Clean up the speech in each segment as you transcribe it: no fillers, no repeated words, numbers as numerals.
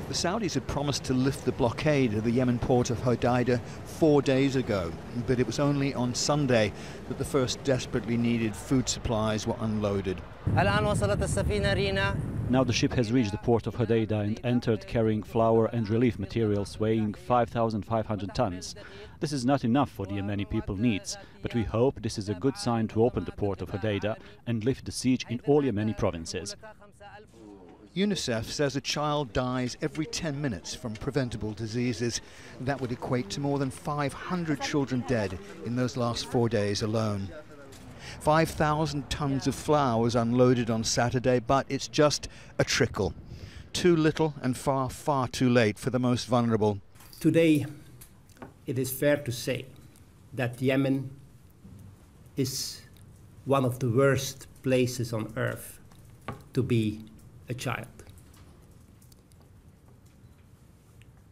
The Saudis had promised to lift the blockade of the Yemen port of Hodeidah 4 days ago, but it was only on Sunday that the first desperately needed food supplies were unloaded. Now the ship has reached the port of Hodeidah and entered carrying flour and relief materials weighing 5,500 tons. This is not enough for the Yemeni people's needs, but we hope this is a good sign to open the port of Hodeidah and lift the siege in all Yemeni provinces. UNICEF says a child dies every 10 minutes from preventable diseases. That would equate to more than 500 children dead in those last 4 days alone. 5,000 tons of flour was unloaded on Saturday, but it's just a trickle. Too little and far, far too late for the most vulnerable. Today, it is fair to say that Yemen is one of the worst places on earth to be a child.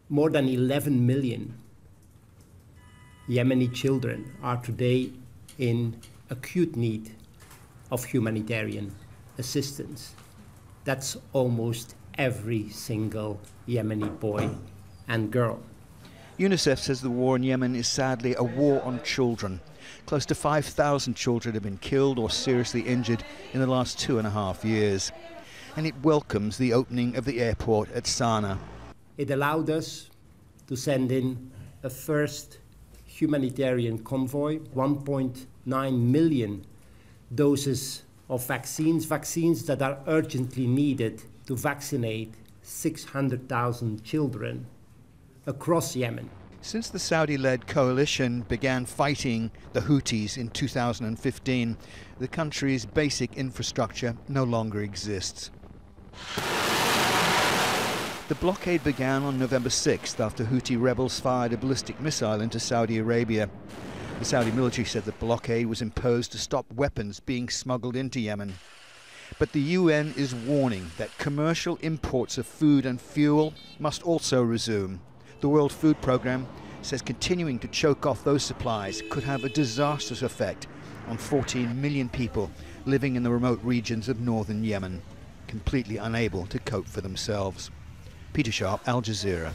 More than 11 million Yemeni children are today in acute need of humanitarian assistance. That's almost every single Yemeni boy and girl. UNICEF says the war in Yemen is sadly a war on children. Close to 5,000 children have been killed or seriously injured in the last 2.5 years. And it welcomes the opening of the airport at Sanaa. It allowed us to send in a first humanitarian convoy, 1.9 million doses of vaccines that are urgently needed to vaccinate 600,000 children across Yemen. Since the Saudi-led coalition began fighting the Houthis in 2015, the country's basic infrastructure no longer exists. The blockade began on November 6th after Houthi rebels fired a ballistic missile into Saudi Arabia. The Saudi military said the blockade was imposed to stop weapons being smuggled into Yemen. But the UN is warning that commercial imports of food and fuel must also resume. The World Food Programme says continuing to choke off those supplies could have a disastrous effect on 14 million people living in the remote regions of northern Yemen, completely unable to cope for themselves. Peter Sharp, Al Jazeera.